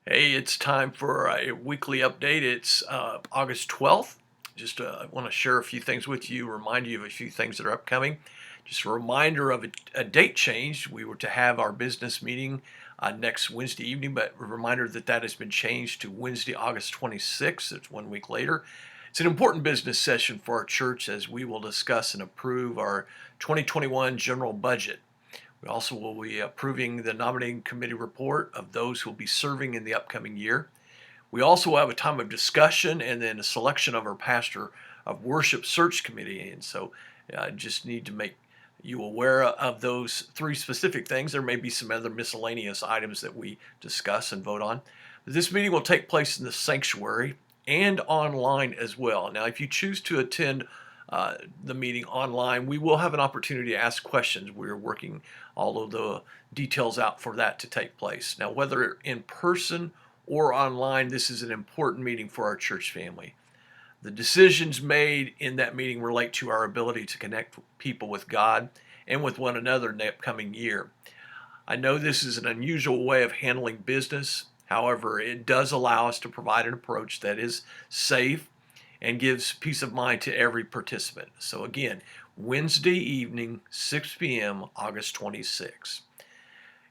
Hey, it's time for a weekly update. It's August 12th. Just want to share a few things with you, remind you of a few things that are upcoming. Just a reminder of a date change. We were to have our business meeting next Wednesday evening, but a reminder that that has been changed to Wednesday, August 26th. It's 1 week later. It's an important business session for our church as we will discuss and approve our 2021 general budget. We also will be approving the nominating committee report of those who will be serving in the upcoming year. We also will have a time of discussion and then a selection of our pastor of worship search committee. And so I just need to make you aware of those three specific things. There may be some other miscellaneous items that we discuss and vote on. This meeting will take place in the sanctuary and online as well. Now, if you choose to attend the meeting online, we will have an opportunity to ask questions. We're working all of the details out for that to take place. Now, whether in person or online, this is an important meeting for our church family. The decisions made in that meeting relate to our ability to connect people with God and with one another in the upcoming year. I know this is an unusual way of handling business. However, it does allow us to provide an approach that is safe and gives peace of mind to every participant. So again, Wednesday evening, 6 p.m., August 26.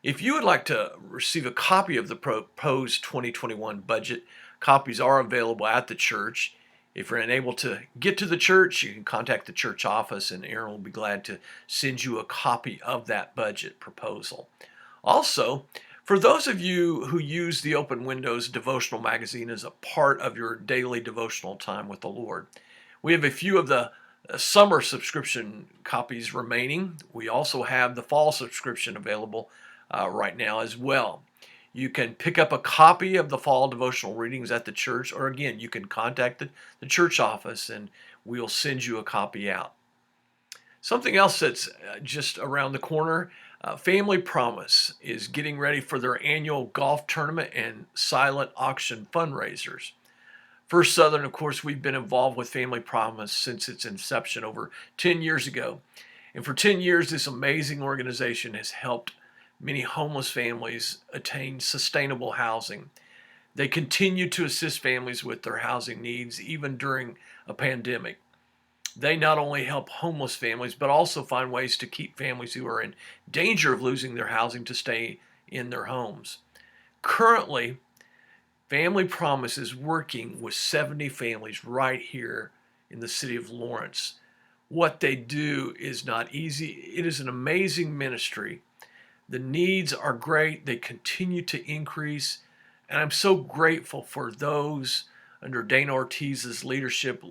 If you would like to receive a copy of the proposed 2021 budget, copies are available at the church. If you're unable to get to the church, you can contact the church office and Aaron will be glad to send you a copy of that budget proposal. Also, for those of you who use the Open Windows devotional magazine as a part of your daily devotional time with the Lord, we have a few of the summer subscription copies remaining. We also have the fall subscription available right now as well. You can pick up a copy of the fall devotional readings at the church, or again, you can contact the church office and we'll send you a copy out. Something else that's just around the corner, Family Promise is getting ready for their annual golf tournament and silent auction fundraisers. First Southern, of course, we've been involved with Family Promise since its inception over 10 years ago. And for 10 years, this amazing organization has helped many homeless families attain sustainable housing. They continue to assist families with their housing needs even during a pandemic. They not only help homeless families, but also find ways to keep families who are in danger of losing their housing to stay in their homes. Currently, Family Promise is working with 70 families right here in the city of Lawrence. What they do is not easy. It is an amazing ministry. The needs are great. They continue to increase. And I'm so grateful for those under Dana Ortiz's leadership.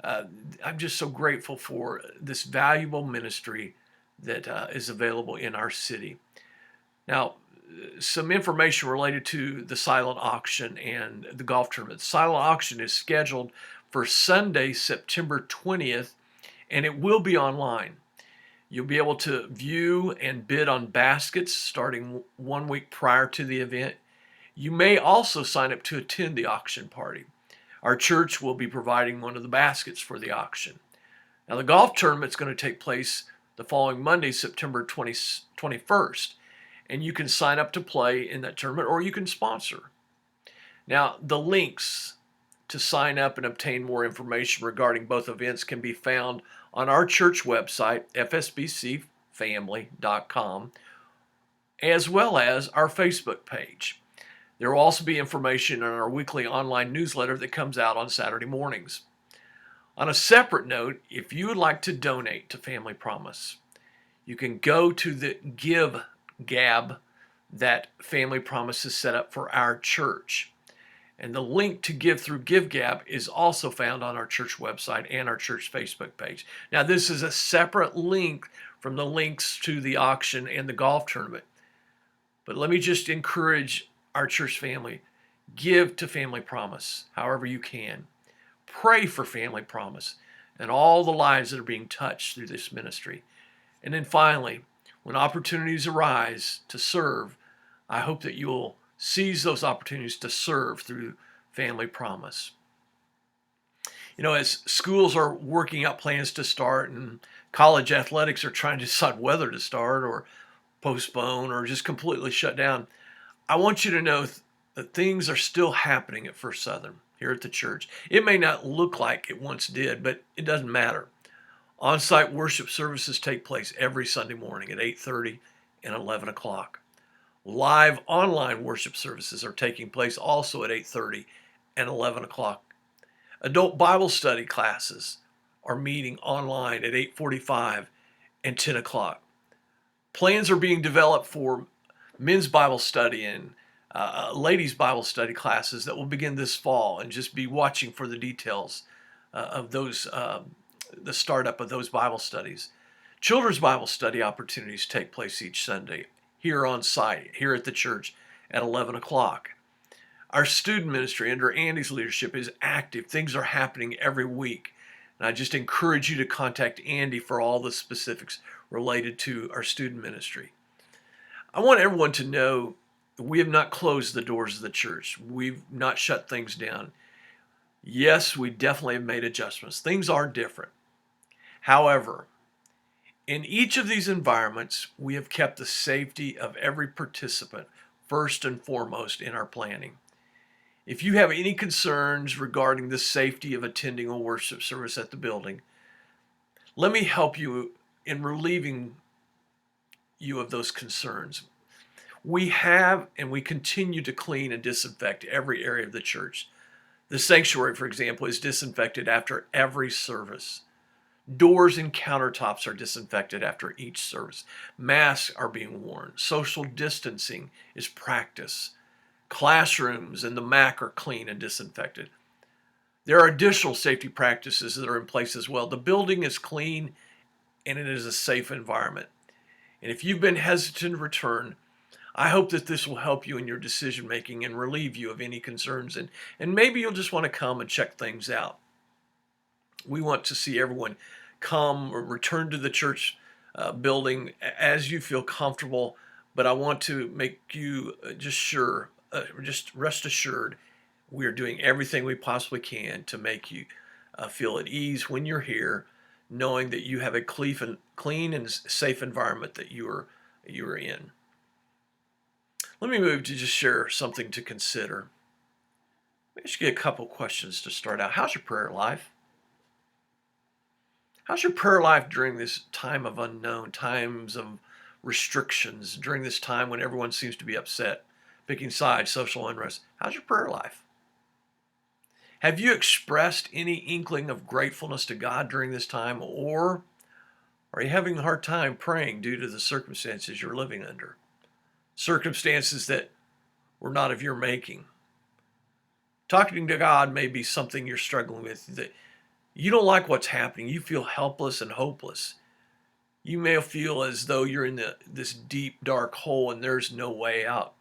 I'm just so grateful for this valuable ministry that is available in our city. Now, some information related to the silent auction and the golf tournament. Silent auction is scheduled for Sunday, September 20th, and it will be online. You'll be able to view and bid on baskets starting 1 week prior to the event. You may also sign up to attend the auction party. Our church will be providing one of the baskets for the auction. Now, the golf tournament is going to take place the following Monday, September 21st, and you can sign up to play in that tournament or you can sponsor. Now, the links to sign up and obtain more information regarding both events can be found on our church website, fsbcfamily.com, as well as our Facebook page. There will also be information in our weekly online newsletter that comes out on Saturday mornings. On a separate note, if you would like to donate to Family Promise, you can go to the Give Gab that Family Promise has set up for our church. And the link to give through GiveGab is also found on our church website and our church Facebook page. Now, this is a separate link from the links to the auction and the golf tournament. But let me just encourage our church family, give to Family Promise however you can. Pray for Family Promise and all the lives that are being touched through this ministry. And then finally, when opportunities arise to serve, I hope that you'll seize those opportunities to serve through Family Promise. You know, as schools are working out plans to start and college athletics are trying to decide whether to start or postpone or just completely shut down, I want you to know things are still happening at First Southern here at the church. It may not look like it once did, but it doesn't matter. On-site worship services take place every Sunday morning at 8:30 and 11 o'clock. Live online worship services are taking place also at 8:30 and 11 o'clock. Adult Bible study classes are meeting online at 8:45 and 10 o'clock. Plans are being developed for men's Bible study and ladies' Bible study classes that will begin this fall, and just be watching for the details of those, the startup of those Bible studies. Children's Bible study opportunities take place each Sunday here on site, here at the church at 11 o'clock. Our student ministry under Andy's leadership is active. Things are happening every week. And I just encourage you to contact Andy for all the specifics related to our student ministry. I want everyone to know that we have not closed the doors of the church. We've not shut things down. Yes, we definitely have made adjustments. Things are different. However, in each of these environments, we have kept the safety of every participant first and foremost in our planning. If you have any concerns regarding the safety of attending a worship service at the building, let me help you in relieving you of those concerns. We have and we continue to clean and disinfect every area of the church. The sanctuary, for example, is disinfected after every service. Doors and countertops are disinfected after each service. Masks are being worn. Social distancing is practiced. Classrooms and the MAC are clean and disinfected. There are additional safety practices that are in place as well. The building is clean and it is a safe environment. And if you've been hesitant to return, I hope that this will help you in your decision making and relieve you of any concerns. And maybe you'll just want to come and check things out. We want to see everyone come or return to the church building as you feel comfortable, but I want to make you just rest assured we are doing everything we possibly can to make you feel at ease when you're here, knowing that you have a clean and safe environment that you are in. Let me move to just share something to consider. Let me ask you a couple questions to start out. How's your prayer life? How's your prayer life during this time of unknown, times of restrictions, during this time when everyone seems to be upset, picking sides, social unrest? How's your prayer life? Have you expressed any inkling of gratefulness to God during this time, or are you having a hard time praying due to the circumstances you're living under? Circumstances that were not of your making. Talking to God may be something you're struggling with, that you don't like what's happening. You feel helpless and hopeless. You may feel as though you're in this deep, dark hole and there's no way out.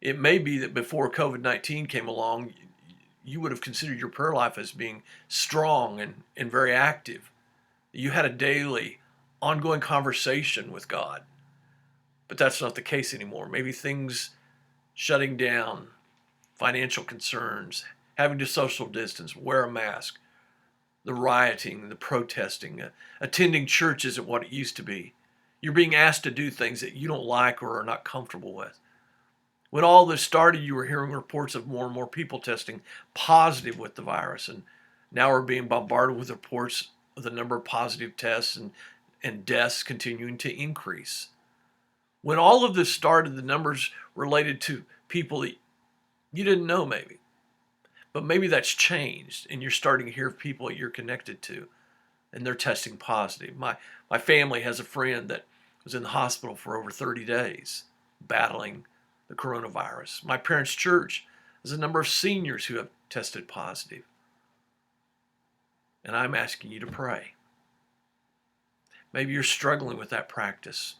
It may be that before COVID-19 came along, you would have considered your prayer life as being strong and very active. You had a daily, ongoing conversation with God. But that's not the case anymore. Maybe things shutting down, financial concerns, having to social distance, wear a mask, the rioting, the protesting, attending church isn't what it used to be. You're being asked to do things that you don't like or are not comfortable with. When all this started, you were hearing reports of more and more people testing positive with the virus, and now we're being bombarded with reports of the number of positive tests and deaths continuing to increase. When all of this started, the numbers related to people that you didn't know maybe. But maybe that's changed and you're starting to hear of people that you're connected to and they're testing positive. My family has a friend that was in the hospital for over 30 days battling the coronavirus. My parents' church has a number of seniors who have tested positive. And I'm asking you to pray. Maybe you're struggling with that practice.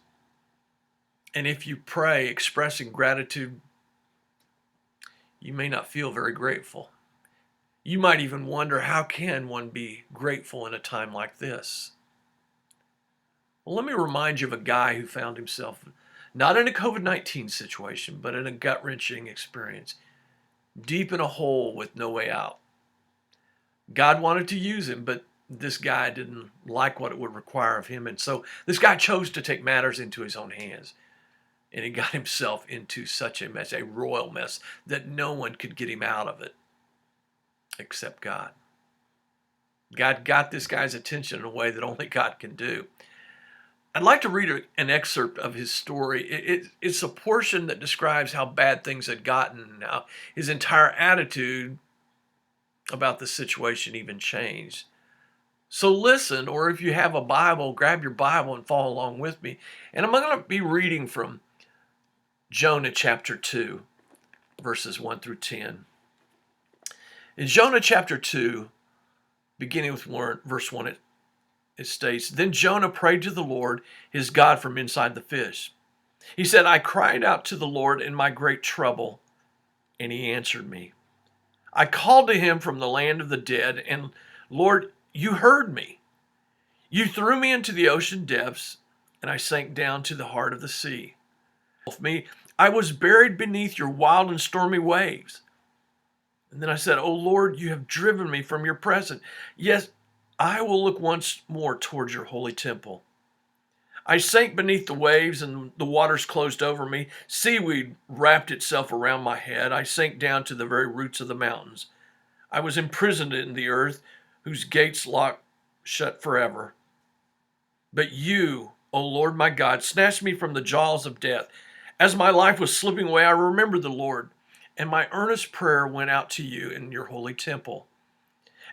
And if you pray expressing gratitude, you may not feel very grateful. You might even wonder, how can one be grateful in a time like this? Well, let me remind you of a guy who found himself not in a COVID-19 situation, but in a gut-wrenching experience, deep in a hole with no way out. God wanted to use him, but this guy didn't like what it would require of him. And so this guy chose to take matters into his own hands. And he got himself into such a mess, a royal mess, that no one could get him out of it except God. God got this guy's attention in a way that only God can do. I'd like to read an excerpt of his story. It's a portion that describes how bad things had gotten, how his entire attitude about the situation even changed. So listen, or if you have a Bible, grab your Bible and follow along with me. And I'm going to be reading from Jonah chapter 2, verses 1 through 10. In Jonah chapter 2, beginning with verse 1, it states, "Then Jonah prayed to the Lord, his God, from inside the fish. He said, I cried out to the Lord in my great trouble, and he answered me. I called to him from the land of the dead, and Lord, you heard me. You threw me into the ocean depths, and I sank down to the heart of the sea. I was buried beneath your wild and stormy waves. And then I said, O Lord, you have driven me from your presence. Yes, I will look once more towards your holy temple. I sank beneath the waves, and the waters closed over me. Seaweed wrapped itself around my head. I sank down to the very roots of the mountains. I was imprisoned in the earth, whose gates locked shut forever. But you, O Lord my God, snatched me from the jaws of death. As my life was slipping away, I remembered the Lord, and my earnest prayer went out to you in your holy temple.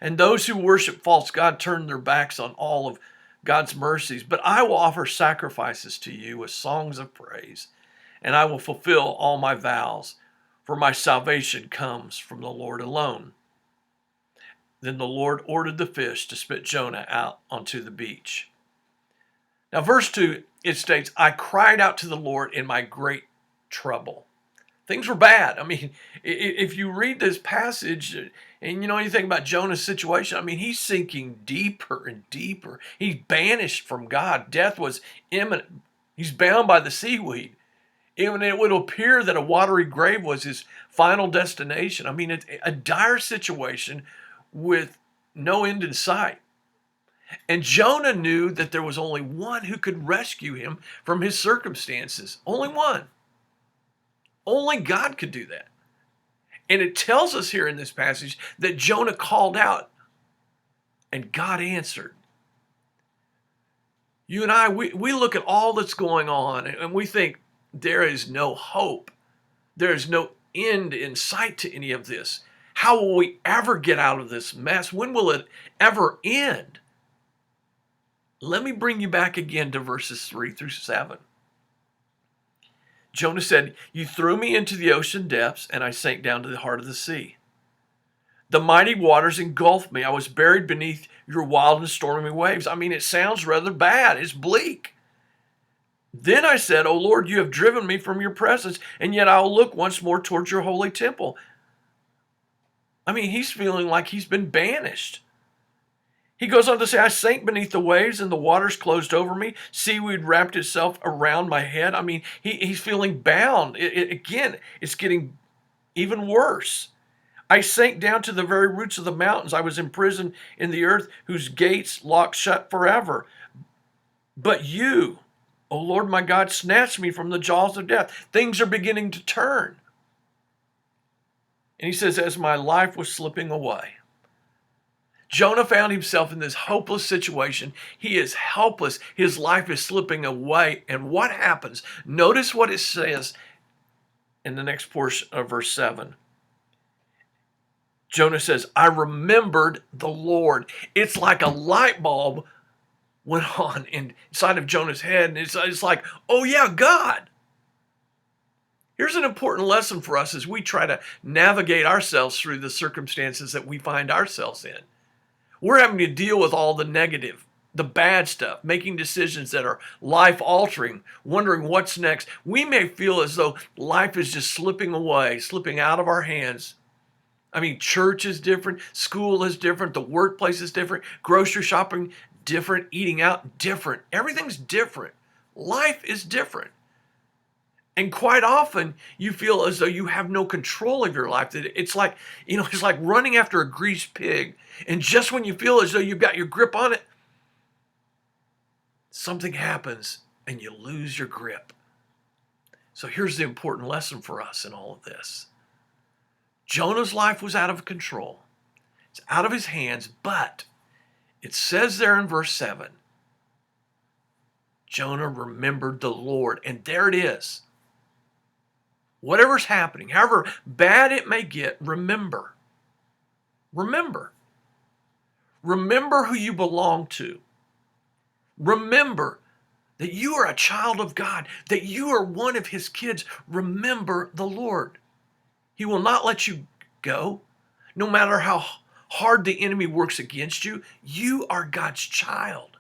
And those who worship false God turned their backs on all of God's mercies. But I will offer sacrifices to you with songs of praise, and I will fulfill all my vows, for my salvation comes from the Lord alone." Then the Lord ordered the fish to spit Jonah out onto the beach. Now, verse 2, it states, I cried out to the Lord in my great trouble. Things were bad. I mean, if you read this passage and you think about Jonah's situation, I mean, he's sinking deeper and deeper. He's banished from God. Death was imminent. He's bound by the seaweed. Even it would appear that a watery grave was his final destination. I mean, it's a dire situation with no end in sight. And Jonah knew that there was only one who could rescue him from his circumstances. Only one. Only God could do that. And it tells us here in this passage that Jonah called out and God answered. You and I, we look at all that's going on and we think there is no hope. There is no end in sight to any of this. How will we ever get out of this mess? When will it ever end? Let me bring you back again to verses 3 through 7. Jonah said, you threw me into the ocean depths, and I sank down to the heart of the sea. The mighty waters engulfed me. I was buried beneath your wild and stormy waves. I mean, it sounds rather bad. It's bleak. Then I said, O Lord, you have driven me from your presence, and yet I will look once more towards your holy temple. I mean, he's feeling like he's been banished. He goes on to say, I sank beneath the waves and the waters closed over me. Seaweed wrapped itself around my head. I mean, he's feeling bound. Again, it's getting even worse. I sank down to the very roots of the mountains. I was imprisoned in the earth, whose gates locked shut forever. But you, O Lord my God, snatched me from the jaws of death. Things are beginning to turn. And he says, as my life was slipping away. Jonah found himself in this hopeless situation. He is helpless. His life is slipping away. And what happens? Notice what it says in the next portion of verse 7. Jonah says, I remembered the Lord. It's like a light bulb went on inside of Jonah's head. And it's like, oh yeah, God. Here's an important lesson for us as we try to navigate ourselves through the circumstances that we find ourselves in. We're having to deal with all the negative, the bad stuff, making decisions that are life-altering, wondering what's next. We may feel as though life is just slipping away, slipping out of our hands. I mean, church is different, school is different, the workplace is different, grocery shopping different, eating out different. Everything's different. Life is different. And quite often, you feel as though you have no control of your life. That it's like, it's like running after a greased pig. And just when you feel as though you've got your grip on it, something happens and you lose your grip. So here's the important lesson for us in all of this. Jonah's life was out of control. It's out of his hands, but it says there in verse 7, Jonah remembered the Lord. And there it is. Whatever's happening, however bad it may get, remember. Remember. Remember who you belong to. Remember that you are a child of God, that you are one of his kids. Remember the Lord. He will not let you go. No matter how hard the enemy works against you, you are God's child.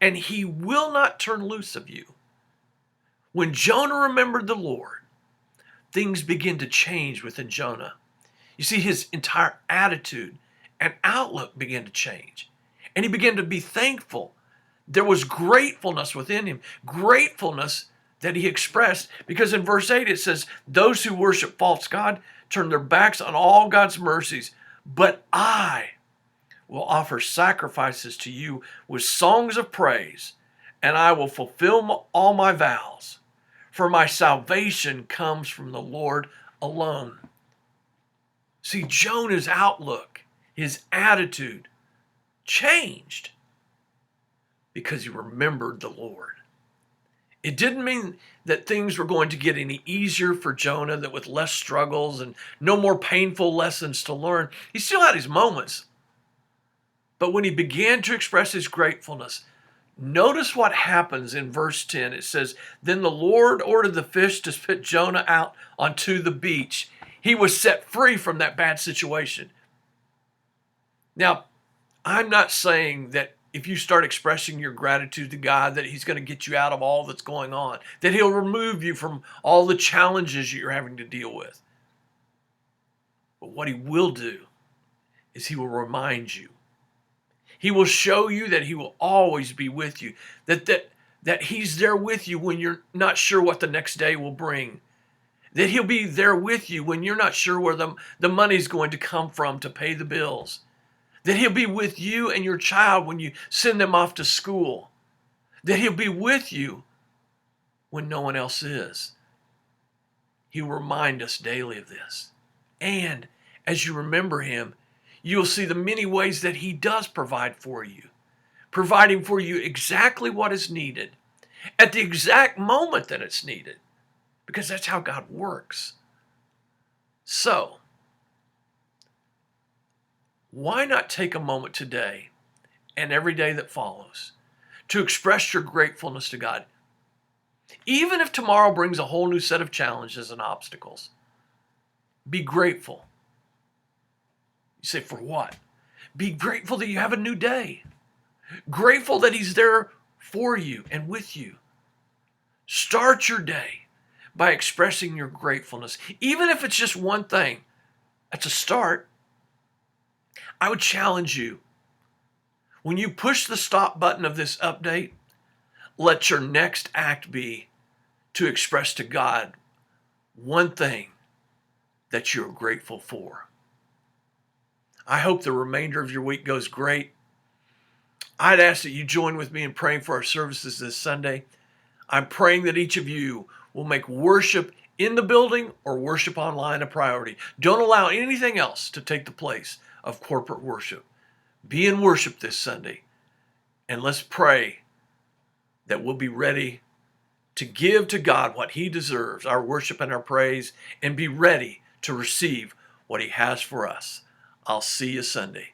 And he will not turn loose of you. When Jonah remembered the Lord, things begin to change within Jonah. You see, his entire attitude and outlook began to change. And he began to be thankful. There was gratefulness within him, gratefulness that he expressed, because in verse 8 it says, those who worship false God turn their backs on all God's mercies, but I will offer sacrifices to you with songs of praise, and I will fulfill all my vows, for my salvation comes from the Lord alone. See, Jonah's outlook, his attitude changed because he remembered the Lord. It didn't mean that things were going to get any easier for Jonah, that with less struggles and no more painful lessons to learn. He still had his moments. But when he began to express his gratefulness, notice what happens in verse 10. It says, then the Lord ordered the fish to spit Jonah out onto the beach. He was set free from that bad situation. Now, I'm not saying that if you start expressing your gratitude to God, that he's going to get you out of all that's going on, that he'll remove you from all the challenges you're having to deal with. But what he will do is he will remind you. He will show you that he will always be with you, that he's there with you when you're not sure what the next day will bring, that he'll be there with you when you're not sure where the money's going to come from to pay the bills, that he'll be with you and your child when you send them off to school, that he'll be with you when no one else is. He'll remind us daily of this. And as you remember him, you'll see the many ways that he does provide for you, providing for you exactly what is needed at the exact moment that it's needed, because that's how God works. So, why not take a moment today and every day that follows to express your gratefulness to God? Even if tomorrow brings a whole new set of challenges and obstacles, be grateful. You say, for what? Be grateful that you have a new day. Grateful that he's there for you and with you. Start your day by expressing your gratefulness. Even if it's just one thing, that's a start. I would challenge you, when you push the stop button of this update, let your next act be to express to God one thing that you're grateful for. I hope the remainder of your week goes great. I'd ask that you join with me in praying for our services this Sunday. I'm praying that each of you will make worship in the building or worship online a priority. Don't allow anything else to take the place of corporate worship. Be in worship this Sunday, and let's pray that we'll be ready to give to God what he deserves, our worship and our praise, and be ready to receive what he has for us. I'll see you Sunday.